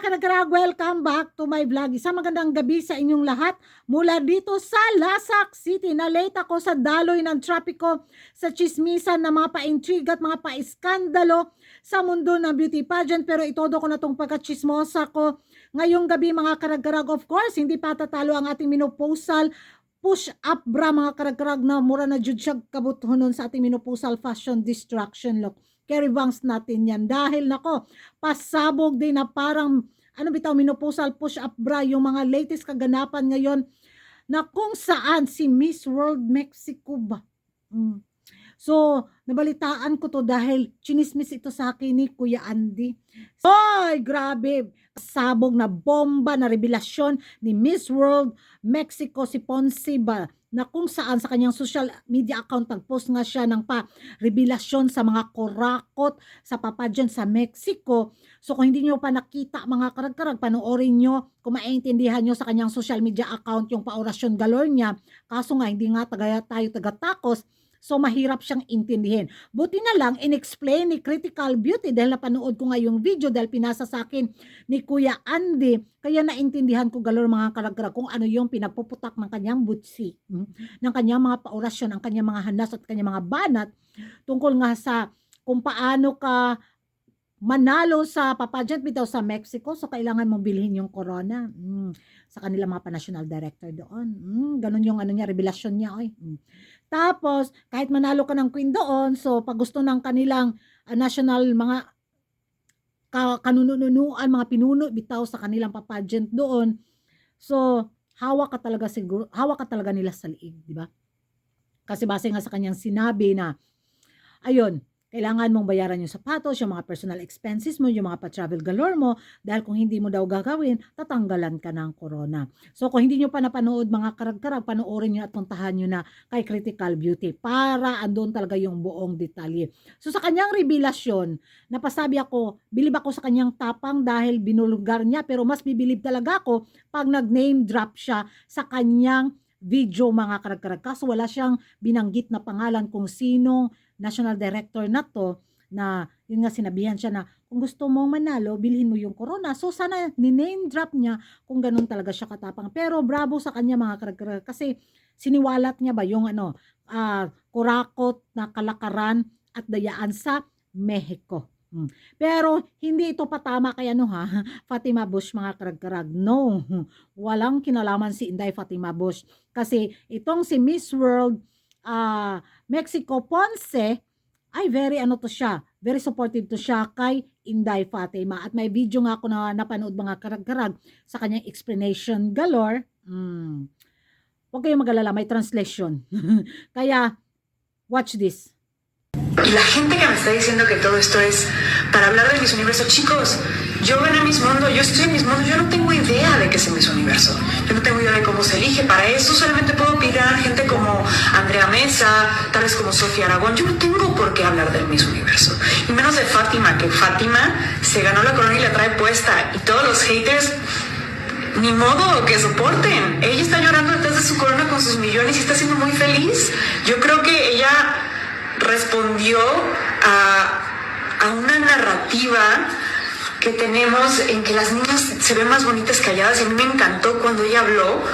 mga kanagrag, welcome back to my vlog. Isang magandang gabi sa inyong lahat mula dito sa Lasak City. Na-late ako sa daloy ng trapiko, sa chismisan na mga pa-intriga at mga pa-iskandalo sa mundo ng beauty pageant. Pero itodo ko na tong pagkachismosa ko ngayong gabi mga kanagrag. Of course, hindi pa tatalo ang ating menopausal push-up bra mga karag-karag na mura na jud siya kabutuhonon sa ating menopausal fashion distraction look. Carry bangs natin yan. Dahil nako, pasabog din na parang ano bitaw menopausal push-up bra yung mga latest kaganapan ngayon na kung saan si Miss World Mexico ba. So, nabalitaan ko to dahil chinismis ito sa akin ni Kuya Andy. Ay, grabe. Sabog na bomba na revelasyon ni Miss World Mexico si Ponce ba na kung saan sa kanyang social media account nag-post nga siya ng revelasyon sa mga kurakot sa papageant sa Mexico. So kung hindi nyo pa nakita mga karag-karag, panoorin nyo kung maintindihan nyo sa kanyang social media account yung paorasyon galore niya. Kaso nga hindi nga tayo taga-takos. So, mahirap siyang intindihin. Buti na lang, in-explain ni Critical Beauty dahil napanood ko nga yung video dahil pinasa sa akin ni Kuya Andy. Kaya naintindihan ko galor mga karag-karag kung ano yung pinapuputak ng kanyang butsi, ng kanyang mga paorasyon, ang kanyang mga hanas at kanyang mga banat tungkol nga sa kung paano ka manalo sa papageant bitaw sa Mexico. So, kailangan mong bilhin yung corona sa kanila mga pa-national director doon. Ganun yung ano niya, revelasyon niya. Tapos, kahit manalo ka ng queen doon, so pag gusto ng kanilang national mga kanununuan, mga pinuno bitaw sa kanilang papageant doon, so hawak ka talaga nila sa liig, di ba? Kasi base nga sa kanyang sinabi na, ayun, kailangan mong bayaran yung sapatos, yung mga personal expenses mo, yung mga pa-travel galore mo, dahil kung hindi mo daw gagawin, tatanggalan ka ng corona. So kung hindi nyo pa napanood mga karag-karag, panoorin nyo at puntahan nyo na kay Critical Beauty para andun talaga yung buong detalye. So sa kanyang revelasyon, napasabi ako, bilib ako sa kanyang tapang dahil binulgar niya, pero mas bibilib talaga ako pag nag-name drop siya sa kanyang video mga karag-karag. Kaso wala siyang binanggit na pangalan kung sinong national director na to, na yun nga sinabihan siya na kung gusto mong manalo, bilhin mo yung corona. So sana ni-name drop niya kung ganun talaga siya katapang. Pero bravo sa kanya mga karag-karag kasi siniwalat niya ba yung kurakot na kalakaran at dayaan sa Mexico. Pero hindi ito patama kay Fatima Bush mga karag-karag. No, walang kinalaman si Inday Fatima Bush. Kasi itong si Miss World Mexico Ponce ay very very supportive to siya kay Inday Fatima. At may video nga ako na napanood mga karag-karag sa kanyang explanation galore. Huwag kayong mag-alala, may translation. Kaya, watch this. Y la gente que me está diciendo que todo esto es para hablar del Miss Universo, chicos, yo gané Miss Mundo, yo estoy en Miss Mundo, yo no tengo idea de qué es el Miss Universo, yo no tengo idea de cómo se elige, para eso solamente puedo pedir a gente como Andrea Mesa, tal vez como Sofía Aragón, yo no tengo por qué hablar del Miss Universo, y menos de Fátima, que Fátima se ganó la corona y la trae puesta, y todos los haters, ni modo, que soporten, ella está llorando detrás de su corona con sus millones y está siendo muy feliz, yo creo que ella respondió a una narrativa que tenemos en que las niñas se ven más bonitas calladas, y a mí me encantó cuando ella habló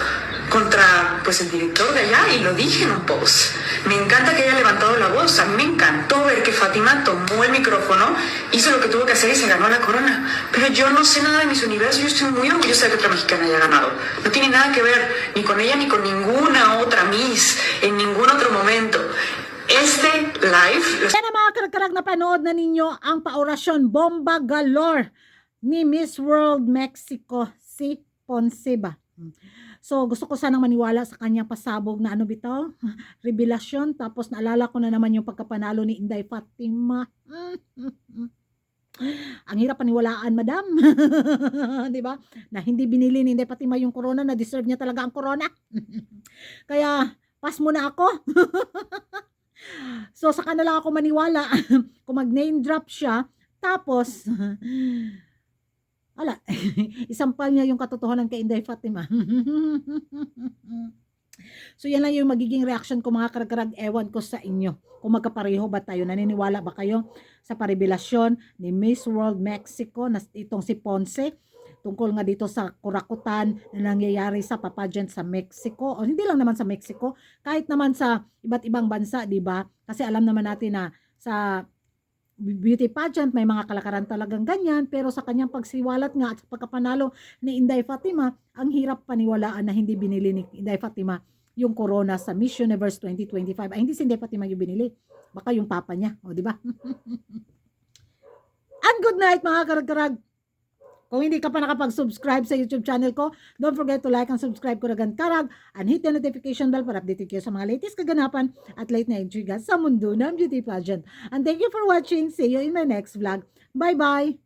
contra pues el director de allá, y lo dije en un post. Me encanta que haya levantado la voz, a mí me encantó ver que Fátima tomó el micrófono, hizo lo que tuvo que hacer y se ganó la corona. Pero yo no sé nada de Miss Universo, yo estoy muy orgullosa de que otra mexicana haya ganado. No tiene nada que ver ni con ella ni con ninguna otra Miss en ningún otro momento. Este live... Yan ang mga karag-karag na panood na ninyo ang paorasyon bomba galore ni Miss World Mexico si Ponce ba. So gusto ko sanang maniwala sa kanyang pasabog na revelasyon. Tapos naalala ko na naman yung pagkapanalo ni Inday Fatima. Ang hirap paniwalaan, madam. Di ba? Na hindi binili ni Inday Fatima yung corona, na deserve niya talaga ang corona. Kaya pass muna ako. So sa kanila ako maniwala kung mag-name drop siya, tapos isampal niya yung katotohanan kay Inday Fatima. So yan lang yung magiging reaction ko mga karag-karag. Ewan ko sa inyo kung magkapareho ba tayo, naniniwala ba kayo sa parevelasyon ni Miss World Mexico na itong si Ponce tungkol nga dito sa kurakutan na nangyayari sa pageant sa Mexico, o hindi lang naman sa Mexico, kahit naman sa iba't ibang bansa, di ba? Kasi alam naman natin na sa beauty pageant may mga kalakaran talagang ganyan, pero sa kanyang pagsiwalat nga at sa pagkapanalo ni Inday Fatima, ang hirap paniwalaan na hindi binili ni Inday Fatima yung corona sa Miss Universe 2025. Ay, hindi si Inday Fatima yung binili, baka yung papa niya, o di ba? And good night mga karag-karag. Kung hindi ka pa nakapag-subscribe sa YouTube channel ko, don't forget to like and subscribe Kuragan Karag and hit the notification bell para updated kayo sa mga latest kaganapan at late na intriga sa mundo ng beauty pageant. And thank you for watching. See you in my next vlog. Bye-bye!